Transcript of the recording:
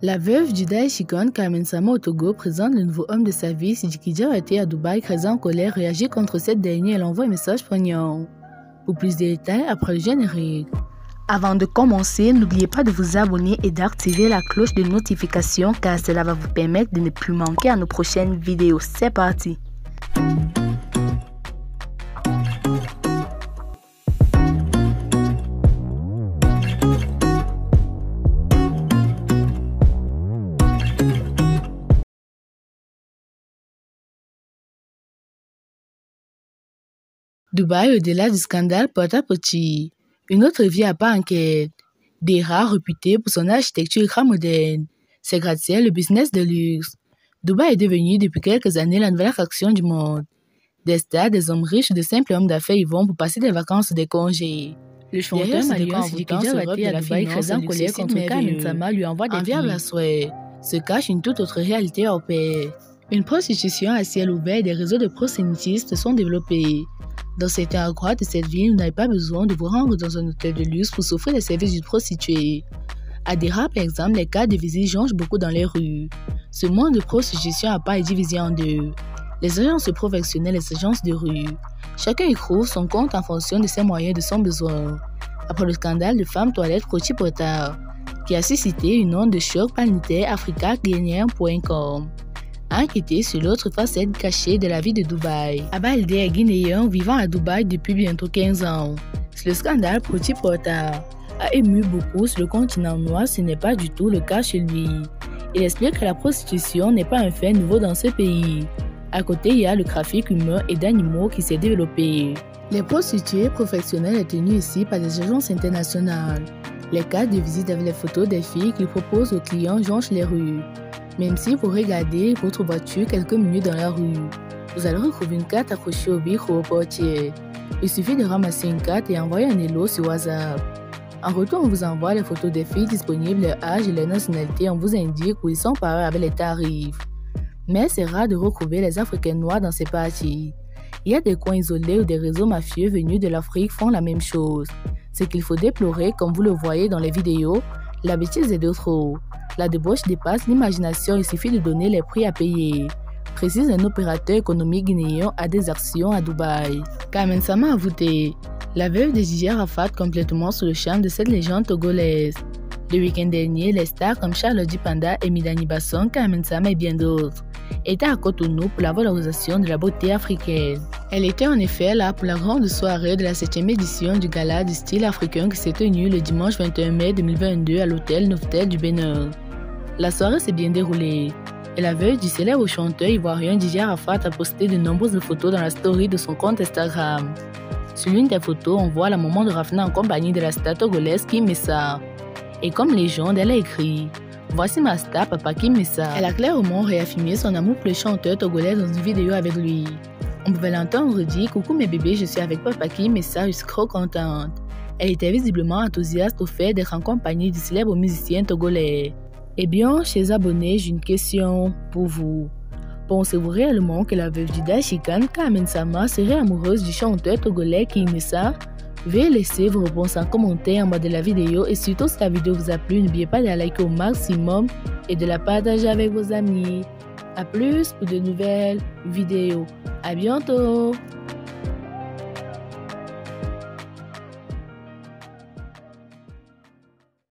La veuve du Daeshikon Carmen Sama au Togo présente le nouveau homme de sa vie, Sidiki Diabaté à Dubaï, créant en colère, réagit contre cette dernière. Elle envoie un message poignant. Pour plus de détails, après le générique. Avant de commencer, n'oubliez pas de vous abonner et d'activer la cloche de notification car cela va vous permettre de ne plus manquer à nos prochaines vidéos. C'est parti! Dubaï, au-delà du scandale Port-à-Petit, une autre vie à part enquête. Dera, réputé pour son architecture ultra-moderne, ses gratte-ciel, le business de luxe. Dubaï est devenu depuis quelques années la nouvelle attraction du monde. Des stars, des hommes riches ou de simples hommes d'affaires y vont pour passer des vacances ou des congés. Le chanteur malien Sidiki Diabaté à Dubaï, créant en colère contre Carmen Sama, lui envoie des vies à souhait. Se cache une toute autre réalité hors pair. Une prostitution à ciel ouvert et des réseaux de prosélytistes sont développés. Dans certains endroits de cette ville, vous n'avez pas besoin de vous rendre dans un hôtel de luxe pour s'offrir les services d'une prostituée. À Dera, par exemple, les cas de visite changent beaucoup dans les rues. Ce monde de prostitution à part est divisé en deux. Les agences professionnelles et les agences de rue. Chacun y trouve son compte en fonction de ses moyens et de son besoin. Après le scandale de femmes toilettes Proti Porta, qui a suscité une onde de choc planétaire, africaguinéen.com a enquêté sur l'autre facette cachée de la vie de Dubaï. Abba Eldé est guinéen vivant à Dubaï depuis bientôt 15 ans. Le scandale Proti Porta a ému beaucoup sur le continent noir, ce n'est pas du tout le cas chez lui. Il explique que la prostitution n'est pas un fait nouveau dans ce pays. À côté, il y a le trafic humain et d'animaux qui s'est développé. Les prostituées professionnelles sont tenues ici par des agences internationales. Les cartes de visite avec les photos des filles qu'ils proposent aux clients jonchent les rues. Même si vous regardez votre voiture quelques minutes dans la rue, vous allez retrouver une carte accrochée au bic ou au portier. Il suffit de ramasser une carte et envoyer un hello sur WhatsApp. En retour, on vous envoie les photos des filles disponibles, leur âge et leur nationalité. On vous indique où ils sont parés avec les tarifs. Mais c'est rare de retrouver les Africains noirs dans ces parties. Il y a des coins isolés où des réseaux mafieux venus de l'Afrique font la même chose. Ce qu'il faut déplorer, comme vous le voyez dans les vidéos, la bêtise est de trop. La débauche dépasse l'imagination, il suffit de donner les prix à payer, précise un opérateur économique guinéen à des actions à Dubaï. Carmen Sama a voté. La veuve de Gigi Arafat complètement sous le charme de cette légende togolaise. Le week-end dernier, les stars comme Charlotte Dupanda et Midani Basson, Carmen Sama et bien d'autres étaient à Cotonou pour la valorisation de la beauté africaine. Elle était en effet là pour la grande soirée de la 7e édition du gala du style africain qui s'est tenue le dimanche 21 mai 2022 à l'hôtel Novotel du Bénin. La soirée s'est bien déroulée et la veuve du célèbre chanteur ivoirien Gigi Arafat a posté de nombreuses photos dans la story de son compte Instagram. Sur l'une des photos, on voit la maman de Rafna en compagnie de la star togolaise Kim Messa. Et comme légende, elle a écrit « Voici ma star, Papa Kim Messa ». Elle a clairement réaffirmé son amour pour le chanteur togolais dans une vidéo avec lui. On pouvait l'entendre dire « Coucou mes bébés, je suis avec Papa Kim Messa, je suis trop contente ». Elle était visiblement enthousiaste au fait d'être en compagnie du célèbre musicien togolais. Eh bien, chers abonnés, j'ai une question pour vous. Pensez-vous réellement que la veuve du Daeshikon Carmen Sama serait amoureuse du chanteur togolais Kim Messa? Veuillez laisser vos réponses en commentaire en bas de la vidéo et surtout si la vidéo vous a plu, n'oubliez pas de la liker au maximum et de la partager avec vos amis. A plus pour de nouvelles vidéos. À bientôt!